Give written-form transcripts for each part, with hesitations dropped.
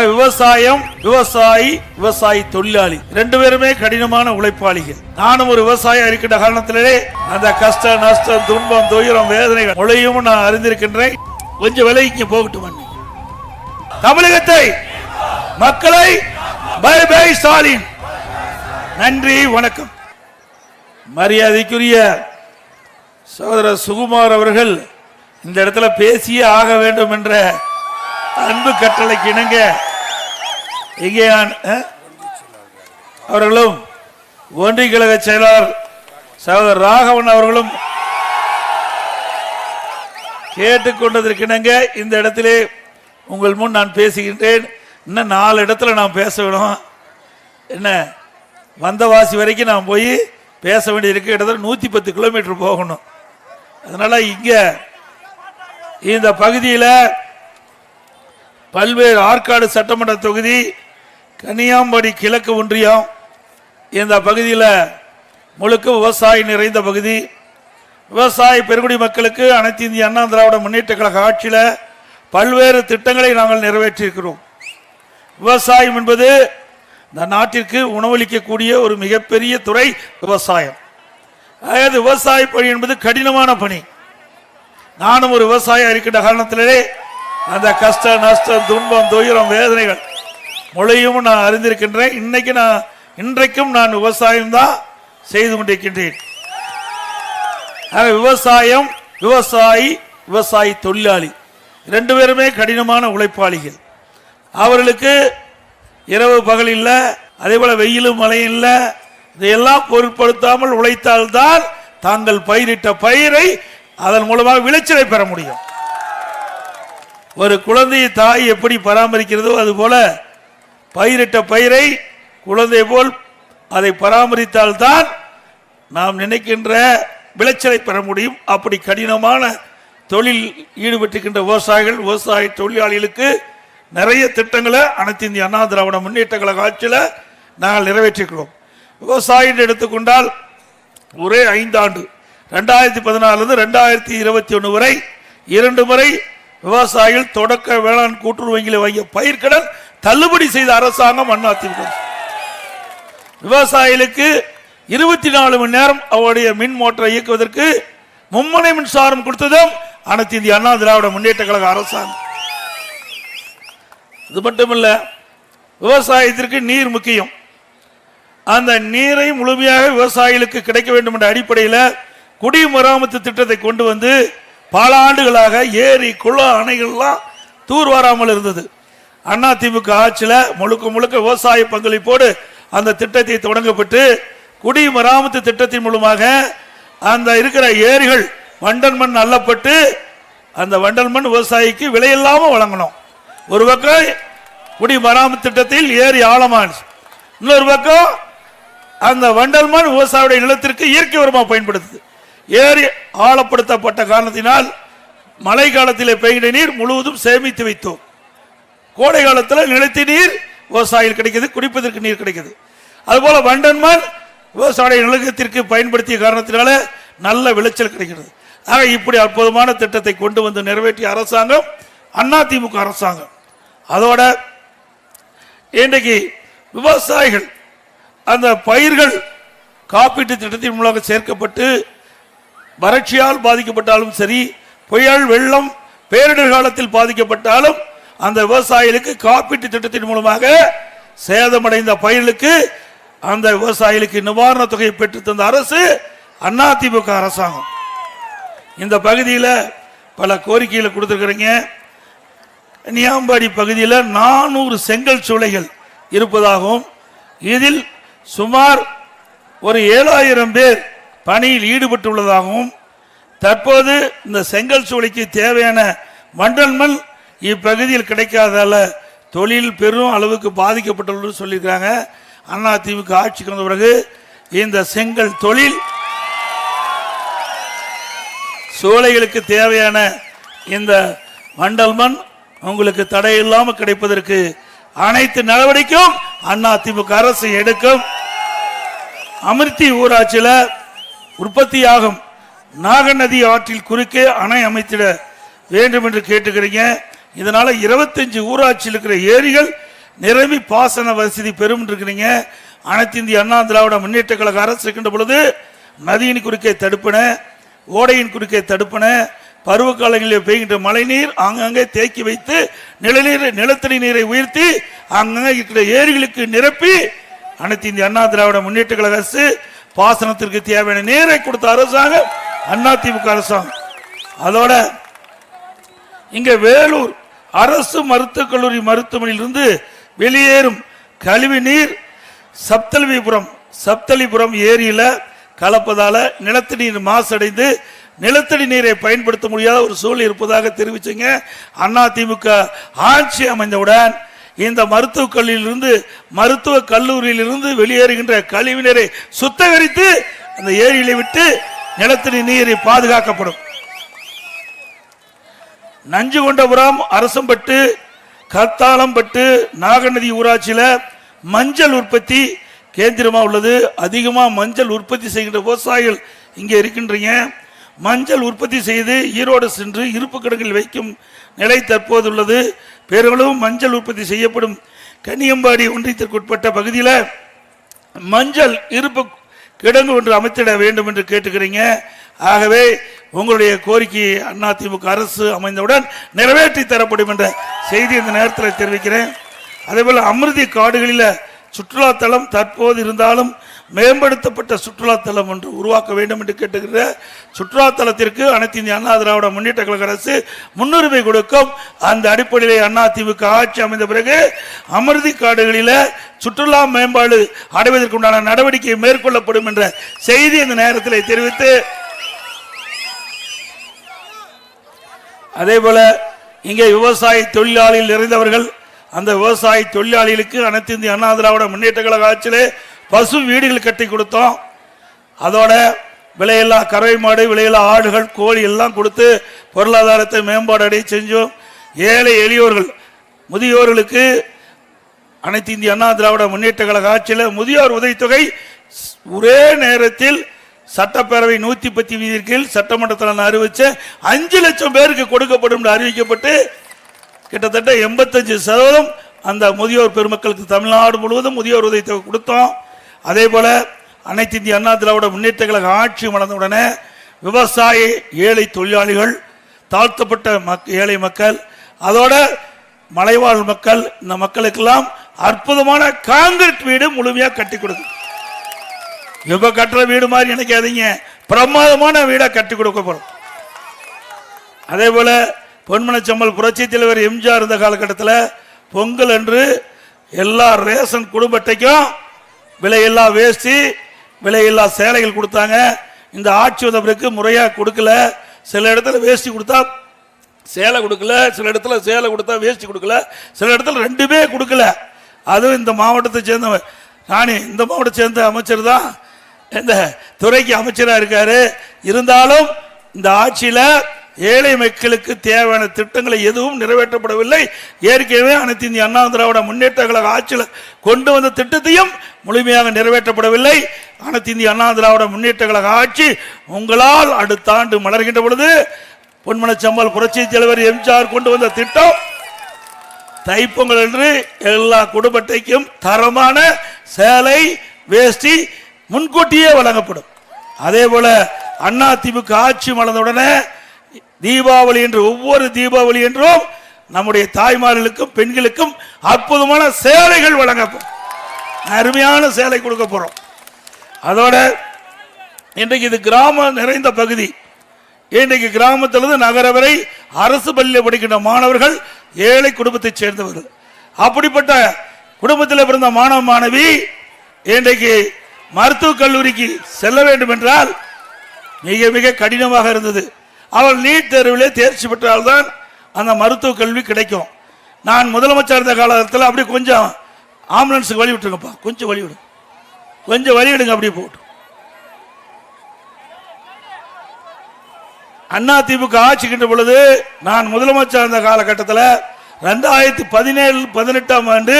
விவசாயம், விவசாயி, விவசாயி தொழிலாளி ரெண்டு பேருமே கடினமான உழைப்பாளிகள். நானும் ஒரு விவசாயம் இருக்கின்ற காரணத்திலே அந்த கஷ்ட நஷ்டம் துன்பம் துயரம் வேதனைகள் மொழியும் நான் அறிந்திருக்கின்றேன். கொஞ்சம் விலைக்கு போகட்டும். தமிழகத்தை மக்களை பை பை ஸ்டாலின். நன்றி, வணக்கம். மரியாதைக்குரிய சகோதரர் சுகுமார் அவர்கள் இந்த இடத்துல பேசியே ஆக வேண்டும் என்ற அன்பு கட்டளைக்கு இணங்க இங்கே அவர்களும் ஒன்றிய கழக செயலாளர் சகோதரர் ராகவன் அவர்களும் கேட்டுக்கொண்டதற்கு இணங்க இந்த இடத்திலே உங்கள் முன் நான் பேசுகின்றேன். இன்னும் 4 இடத்துல நான் பேச வேணும். என்ன வந்தவாசி வரைக்கும் நான் போய் பேச வேண்டியிருக்கு. கிட்டத்தட்ட 110 கிலோமீட்டர் போகணும். அதனால இங்க இந்த பகுதியில் பல்வேறு ஆற்காடு சட்டமன்ற தொகுதி, கன்னியாகுமரி கிழக்கு ஒன்றியம், இந்த பகுதியில் முழுக்க விவசாயி நிறைந்த பகுதி. விவசாய பெருங்குடி மக்களுக்கு அனைத்து இந்திய அண்ணா திராவிட முன்னேற்ற கழக ஆட்சியில் பல்வேறு திட்டங்களை நாங்கள் நிறைவேற்றியிருக்கிறோம். விவசாயம் என்பது இந்த நாட்டிற்கு உணவளிக்கக்கூடிய ஒரு மிகப்பெரிய துறை விவசாயம். அதாவது விவசாய பணி என்பது கடினமான பணி. நானும் ஒரு விவசாயம் இருக்கின்ற காரணத்திலே அந்த கஷ்ட நஷ்டம் துன்பம் துயரம் வேதனைகள் மொழியும் நான் அறிந்திருக்கின்றேன். இன்றைக்கும் நான் விவசாயம் தான் செய்து கொண்டிருக்கின்றேன். விவசாயம், விவசாயி, விவசாயி தொழிலாளி ரெண்டு பேருமே கடினமான உழைப்பாளிகள். அவர்களுக்கு இரவு பகல் இல்லை, அதே போல வெயிலும் மழையும் இல்லை. இதையெல்லாம் பொருட்படுத்தாமல் உழைத்தால்தான் தாங்கள் பயிரிட்ட பயிரை அதன் மூலமாக விளைச்சலை பெற முடியும். ஒரு குழந்தையை தாய் எப்படி பராமரிக்கிறதோ அதுபோல பயிரிட்ட பயிரை குழந்தை போல் அதை பராமரித்தால்தான் நாம் நினைக்கின்ற விளைச்சலை பெற முடியும். அப்படி கடினமான தொழில் ஈடுபட்டிருக்கின்ற விவசாயிகள், விவசாய தொழிலாளிகளுக்கு நிறைய திட்டங்களை அனைத்து இந்திய அண்ணா திராவிட முன்னேற்ற கழக ஆட்சியில் நாங்கள் நிறைவேற்றிருக்கிறோம். விவசாயம் எடுத்துக்கொண்டால் ஒரே 5 ஆண்டு 2014 2021 வரை 2 முறை விவசாயிகள் தொடக்க வேளாண் கூட்டுறவு வங்கியில் வாங்கிய பயிர்க்கடன் தள்ளுபடி செய்த அரசாங்கம் அதிமுக. விவசாயிகளுக்கு 24 மணி நேரம் அவருடைய மின் மோட்டரை இயக்குவதற்கு மும்முனை மின்சாரம் கொடுத்ததும் அனைத்து இந்திய அண்ணா திராவிட முன்னேற்ற கழக அரசாங்கம். இது மட்டுமல்ல, விவசாயத்திற்கு நீர் முக்கியம். அந்த நீரை முழுமையாக விவசாயிகளுக்கு கிடைக்க வேண்டும் என்ற அடிப்படையில் குடிமராமத்து திட்டத்தை கொண்டு வந்து பல ஆண்டுகளாக ஏரி குளம் அணைகள்லாம் தூர்வாராமல் இருந்தது. அதிமுக ஆட்சியில் முழுக்க முழுக்க விவசாய பங்களிப்போடு அந்த திட்டத்தை தொடங்கப்பட்டு குடிமராமத்து திட்டத்தின் மூலமாக அந்த இருக்கிற ஏரிகள் வண்டல் மண் அள்ளப்பட்டு அந்த வண்டல் மண் விவசாயிக்கு விலையில்லாமல் வழங்கணும். ஒரு பக்கம் குடிமராமத்து திட்டத்தில் ஏரி ஆழமான, இன்னொரு பக்கம் அந்த வண்டல் மண் விவசாயியுடைய நிலத்திற்கு இயற்கை உரமாக பயன்படுத்துது. ஏரி ஆழப்படுத்தப்பட்ட காரணத்தினால் மழை காலத்தில் பெய்கிற நீர் முழுவதும் சேமித்து வைத்தோம். கோடை காலத்தில் நிலத்தி நீர் விவசாயிகள் கிடைக்கிறது, குடிப்பதற்கு நீர் கிடைக்கிறது. அதுபோல வண்டல் மண் விவசாய நிலத்திற்கு பயன்படுத்திய காரணத்தினால நல்ல விளைச்சல் கிடைக்கிறது. ஆக இப்படி அற்புதமான திட்டத்தை கொண்டு வந்து நிறைவேற்றிய அரசாங்கம் அதிமுக அரசாங்கம். அதோட இன்றைக்கு விவசாயிகள் அந்த பயிர்கள் காப்பீட்டு திட்டத்தின் மூலமாக சேர்க்கப்பட்டு வறட்சியால் பாதிக்கப்பட்டாலும் சரி, புயல் வெள்ளம் பேரிடர் காலத்தில் பாதிக்கப்பட்டாலும் அந்த விவசாயிகளுக்கு காப்பீட்டு திட்டத்தின் மூலமாக சேதமடைந்த பயிர்களுக்கு அந்த விவசாயிகளுக்கு நிவாரண தொகையை பெற்று தந்த அரசு அதிமுக அரசாங்கம். இந்த பகுதியில் பல கோரிக்கைகளை கொடுத்துருக்கிறீங்க. கன்னியாகுமரி பகுதியில் 400 செங்கல் சூளைகள் இருப்பதாகவும் இதில் சுமார் ஒரு 7000 பேர் பணியில் ஈடுபட்டுள்ளதாகவும் தற்போது இந்த செங்கல் சூளைக்கு தேவையான வண்டல் மண் இப்பகுதியில் கிடைக்காதால தொழில் பெரும் அளவுக்கு பாதிக்கப்பட்டுள்ளது சொல்லியிருக்கிறாங்க. அதிமுக ஆட்சிக்கு வந்த பிறகு இந்த செங்கல் தொழில் சூளைகளுக்கு தேவையான இந்த வண்டல் மண் உங்களுக்கு தடையில்லாமல் கிடைப்பதற்கு அனைத்து நடவடிக்கையும் அதிமுக அரசு எடுக்கும். அமிர்தி ஊராட்சியில் உற்பத்தியாகும் நாகநதி ஆற்றில் குறுக்கே அணை அமைத்திட வேண்டும் என்று கேட்டுக்கிறீங்க. இதனால 25 ஊராட்சியில் இருக்கிற ஏரிகள் நிரம்பி பாசன வசதி பெறும் இருக்கிறீங்க. அனைத்து இந்திய அண்ணா திராவிட முன்னேற்ற கழக அரசு இருக்கின்ற பொழுது நதியின் குறுக்கே தடுப்பன, ஓடையின் குறுக்கே தடுப்பன, பருவ காலங்களில் பெய்கின்ற மழை நீர் அங்கங்கே தேக்கி வைத்து நிலத்தடி நீரை உயர்த்தி அங்கங்கே இருக்கிற ஏரிகளுக்கு நிரப்பி அனைத்து இந்திய அண்ணா திராவிட முன்னேற்ற கழக அரசு பாசனத்திற்கு தேவையான நீரை கொடுத்த அரசாங்கம் அதிமுக அரசாங்கம். அதோட இங்க வேலூர் அரசு மருத்துவக் கல்லூரி மருத்துவமனையிலிருந்து வெளியேறும் கழிவு நீர் சப்தலிபுரம் ஏரியில கலப்பதால நிலத்தடி நீர் மாசடைந்து நிலத்தடி நீரை பயன்படுத்த முடியாத ஒரு சூழல் இருப்பதாக தெரிவிச்சுங்க. அதிமுக ஆட்சி அமைந்தவுடன் இந்த மருத்துவக் கல்லூரியிலிருந்து வெளியேறுகின்ற கழிவு நீரை சுத்திகரித்து அந்த ஏரியில விட்டு நிலத்தடி நீரை பாதுகாக்கப்படும். நஞ்சுகொண்டபுரம், அரசம்பட்டு, கத்தாளம்பட்டு, நாகநதி ஊராட்சியில மஞ்சள் உற்பத்தி கேந்திரமா உள்ளது. அதிகமா மஞ்சள் உற்பத்தி செய்கின்ற விவசாயிகள் இங்கே இருக்கின்றீங்க. மஞ்சள் உற்பத்தி செய்து ஈரோடு சென்று இருப்பு கிடங்கில் வைக்கும் நிலை தற்போது உள்ளது. பெருமளவும் மஞ்சள் உற்பத்தி செய்யப்படும் கன்னியம்பாடி ஒன்றியத்திற்குட்பட்ட பகுதியில் மஞ்சள் இருப்பு கிடங்கு ஒன்று அமைத்திட வேண்டும் என்று கேட்டுக்கிறீங்க. ஆகவே உங்களுடைய கோரிக்கை அதிமுக அரசு அமைந்தவுடன் நிறைவேற்றி தரப்படும் என்ற செய்தி இந்த நேரத்தில் தெரிவிக்கிறேன். அதேபோல அமிர்தி காடுகளில் சுற்றுலாத்தலம் தற்போது இருந்தாலும் மேம்படுத்தப்பட்ட சுற்றுலாத்தலம் ஒன்று உருவாக்க வேண்டும் என்று கேட்டுக்கிற சுற்றுலாத்தலத்திற்கு அனைத்து இந்திய அண்ணா திராவிட முன்னேற்ற கழக அரசு முன்னுரிமை கொடுக்கும். அந்த அடிப்படையிலே அதிமுக ஆட்சி அமைந்த பிறகு அமிர்தி காடுகளில் சுற்றுலா மேம்பாடு அடைவதற்குண்டான நடவடிக்கை மேற்கொள்ளப்படும் என்ற செய்தி இந்த நேரத்தில் தெரிவித்து, அதே போல இங்கே விவசாய தொழிலாளிகள் நிறைந்தவர்கள், அந்த விவசாய தொழிலாளிகளுக்கு அனைத்து இந்திய அண்ணா திராவிட முன்னேற்ற கழக ஆட்சியிலே பசு வீடுகள் கட்டி கொடுத்தோம். அதோட விலையில்லா கறவை மாடு, விலையில்லா ஆடுகள், கோழி எல்லாம் கொடுத்து பொருளாதாரத்தை மேம்பாடு அடைய செஞ்சோம். ஏழை எளியோர்கள் முதியோர்களுக்கு அனைத்து இந்திய அண்ணா திராவிட முன்னேற்ற கழக ஆட்சியில் முதியோர் உதவித்தொகை ஒரே நேரத்தில் சட்டப்பேரவை 110 விதியின் கீழ் சட்டமன்றத்தில் அறிவிச்ச 5 லட்சம் பேருக்கு கொடுக்கப்படும் என்று அறிவிக்கப்பட்டு கிட்டத்தட்ட 85% அந்த முதியோர் பெருமக்களுக்கு தமிழ்நாடு முழுவதும் முதியோர் உதவித்தொகை கொடுத்தோம். அதே போல அனைத்து இந்திய அண்ணா திராவிட முன்னேற்ற கழக ஆட்சி வளர்ந்தவுடனே விவசாய ஏழை தொழிலாளிகள், தாழ்த்தப்பட்ட ஏழை மக்கள், அதோட மலைவாழ் மக்கள், இந்த மக்களுக்கெல்லாம் அற்புதமான காங்கிரீட் வீடு முழுமையாக கட்டி கொடுக்கும். இப்ப கட்டுற வீடு மாதிரி நினைக்காதீங்க, பிரமாதமான வீடா கட்டி கொடுக்க போறோம். அதே போல பொன்மனச்சம்பல் புரட்சி தலைவர் எம்ஜிஆர் இருந்த காலகட்டத்தில் பொங்கல் அன்று எல்லா ரேஷன் குடும்ப அட்டைக்கும் விலையில்லா வேஷ்டி, விலையில்லா சேலைகள் கொடுத்தாங்க. இந்த ஆட்சி வந்த பிறகு முறையாக கொடுக்கல. சில இடத்துல வேஷ்டி கொடுத்தா சேலை கொடுக்கல, சில இடத்துல சேலை கொடுத்தா வேஷ்டி கொடுக்கல, சில இடத்துல ரெண்டுமே கொடுக்கல. அதுவும் இந்த மாவட்டத்தை சேர்ந்த ராணி, இந்த மாவட்டத்தை சேர்ந்த அமைச்சர் தான் இந்த துறைக்கு அமைச்சராக இருக்காரு. இருந்தாலும் இந்த ஆட்சியில் ஏழை மக்களுக்கு தேவையான திட்டங்களை எதுவும் நிறைவேற்றப்படவில்லை. ஏற்கனவே அனைத்து இந்திய அண்ணா திராவிட முன்னேற்ற கழக ஆட்சியில் கொண்டு வந்த திட்டத்தையும் முழுமையாக நிறைவேற்றப்படவில்லை. அனைத்து இந்திய அண்ணா திராவிட முன்னேற்ற கழக ஆட்சி உங்களால் அடுத்த ஆண்டு மலர்கின்ற பொழுது பொன்மனச்சம்பல் புரட்சி தலைவர் எம்ஜிஆர் கொண்டு வந்த திட்டம் தைப்பொங்கல் என்று எல்லா குடும்ப அட்டைக்கும் தரமான சேலை வேஷ்டி முன்கூட்டியே வழங்கப்படும். அதே போல அதிமுக ஆட்சி மலர்ந்தவுடனே தீபாவளி என்று ஒவ்வொரு தீபாவளி என்றும் நம்முடைய தாய்மார்களுக்கும் பெண்களுக்கும் அற்புதமான சேலைகள் வழங்கப்படும். அருமையான சேலை கொடுக்க போறோம். அதோட இன்றைக்கு இது கிராமம் நிறைந்த பகுதி. இன்றைக்கு கிராமத்திலிருந்து நகர வரை அரசு பள்ளியில் படிக்கின்ற மாணவர்கள் ஏழை குடும்பத்தைச் சேர்ந்தவர்கள். அப்படிப்பட்ட குடும்பத்தில் பிறந்த மாணவ மாணவி இன்றைக்கு மருத்துவக் கல்லூரிக்கு செல்ல வேண்டும் என்றால் மிக மிக கடினமாக இருந்தது. அவள் நீட் தேர்விலே தேர்ச்சி பெற்றால்தான் அந்த மருத்துவ கல்வி கிடைக்கும். நான் முதலமைச்சர் இருந்த காலத்தில் அப்படி கொஞ்சம் ஆம்புலன்ஸுக்கு வழி விட்டுருங்கப்பா, கொஞ்சம் வழி விடுங்க, கொஞ்சம் வழி விடுங்க. அப்படி போட்டு அதிமுக ஆட்சிக்கின்ற பொழுது நான் முதலமைச்சர் இருந்த காலகட்டத்தில் 2017-18 ஆண்டு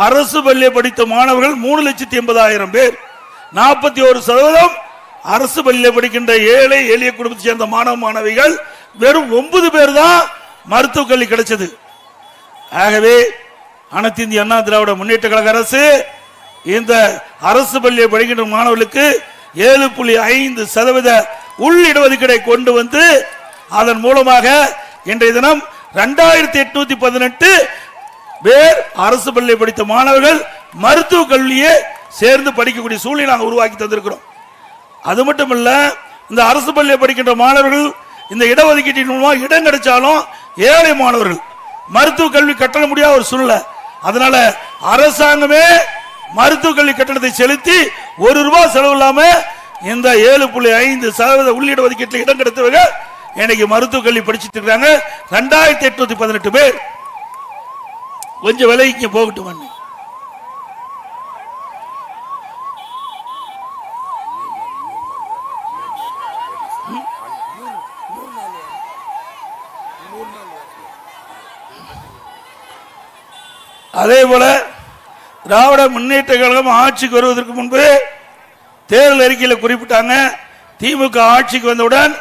அரசு பள்ளியை படித்த மாணவர்கள் 3,80,000 பேர். 41% அரசு பள்ளியில் படிக்கின்ற ஏழை எளிய குடும்பத்தை சேர்ந்த மாணவ மாணவிகள். வெறும் 9 பேர் தான் மருத்துவக் கல்வி கிடைச்சது. ஆகவே அனைத்து இந்திய அண்ணா திராவிட முன்னேற்ற கழக அரசு இந்த அரசு பள்ளியை படிக்கின்ற மாணவர்களுக்கு 7.5% உள் இடஒதுக்கீடை கொண்டு வந்து அதன் மூலமாக இன்றைய தினம் 2818 பேர் அரசு பள்ளியை படித்த மாணவர்கள் மருத்துவ கல்வியை சேர்ந்து படிக்கக்கூடிய சூழ்நிலை நாங்கள் உருவாக்கி தந்திருக்கிறோம். அது மட்டுமல்ல, இந்த அரசு பள்ளியை படிக்கின்ற மாணவர்கள் இந்த இடஒதுக்கீட்டின் மூலமாக இடம் கிடைச்சாலும் ஏழை மாணவர்கள் மருத்துவ கல்வி கட்டண முடியாத ஒரு சூழ்நிலை. அதனால அரசாங்கமே மருத்துவ கல்வி கட்டணத்தை செலுத்தி ₹1 செலவு இல்லாம இந்த 7.5% உள்ளிட ஒதுக்கீட்டில் இடம் கிடைத்தவங்க இன்னைக்கு மருத்துவ கல்வி படிச்சுட்டு இருக்காங்க. 2818 பேர். கொஞ்சம் விலைக்கு போகட்டும். அதே போல திராவிட முன்னேற்ற கழகம் ஆட்சிக்கு வருவதற்கு முன்பு தேர்தல் அறிக்கையில் குறிப்பிட்டாங்க, திமுக ஆட்சிக்கு வந்தவுடன்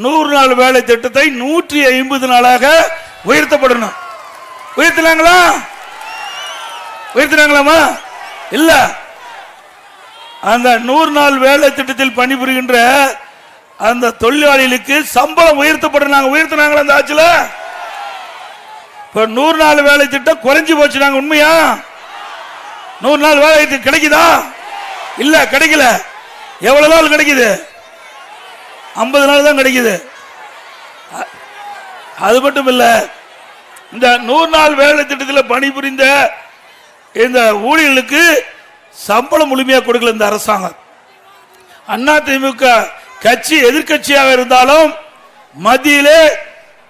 100 நாள் வேலை திட்டத்தை 150 நாளாக உயர்த்தப்படணும். உயர்த்தினாங்களாமா? இல்ல. அந்த 100 நாள் வேலை திட்டத்தில் பணிபுரிகின்ற அந்த தொழிலாளிகளுக்கு சம்பளம் உயர்த்தினாங்களா அந்த ஆட்சியில? இப்ப 100 நாள் வேலை திட்டம் குறைஞ்சு போச்சு. நாங்க உண்மையா 100 நாள் வேலை திட்டம் கிடைக்குதா? இல்ல, கிடைக்கல. எவ்வளவு நாள் கிடைக்குது? 50 நாள் தான் கிடைக்குது. அது மட்டும் இல்ல, இந்த 100 நாள் வேலை திட்டத்தில் பணிபுரிந்த இந்த ஊழியர்களுக்கு சம்பளம் முழுமையாக கொடுக்கல இந்த அரசாங்கம். அதிமுக கட்சி எதிர்கட்சியாக இருந்தாலும் மத்தியிலே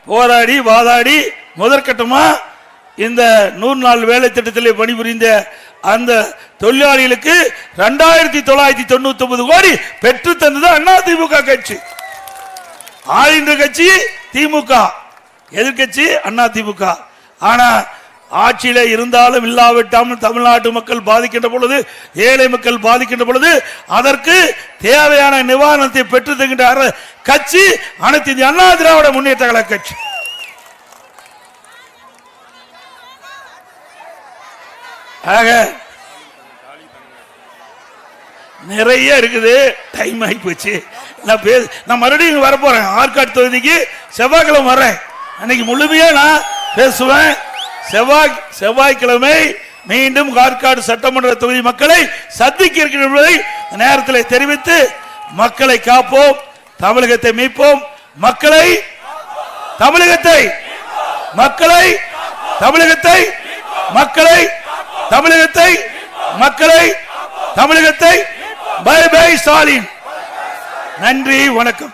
போராடி வாதாடி முதற்கட்டமா இந்த 100 நாள் வேலை திட்டத்தில் பணிபுரிந்த அந்த தொழிலாளிகளுக்கு 2999 கோடி பெற்று தந்தது அதிமுக கட்சி. ஆளுகின்ற கட்சி திமுக, எதிர்கட்சி அதிமுக. ஆனா ஆட்சியில இருந்தாலும் இல்லாவிட்டாலும் தமிழ்நாட்டு மக்கள் பாதிக்கின்ற பொழுது, ஏழை மக்கள் பாதிக்கின்ற பொழுது அதற்கு தேவையான நிவாரணத்தை பெற்று தருகின்ற கட்சி அனைத்து இந்திய அண்ணா திராவிட முன்னேற்ற கழக கட்சி. ஆக நிறைய இருக்குது. டைம் ஆகி போச்சு. நான் மறுபடியும் வர போறேன். ஆற்காடு தொகுதிக்கு செவ்வாய்க்கிழமை வரேன். அன்னைக்கு முழுமையா நான் பேசுவேன். செவ்வாய்க்கிழமை மீண்டும் ஆற்காடு சட்டமன்ற தொகுதி மக்களை சந்திக்க இருக்கிற என்பதை நேரத்தில் தெரிவித்து, மக்களை காப்போம், தமிழகத்தை மீட்போம், மக்களை தமிழகத்தை மக்களை தமிழகத்தை மக்களை தமிழகத்தை மக்களை தமிழகத்தை பை பை ஸ்டாலின். நன்றி, வணக்கம்.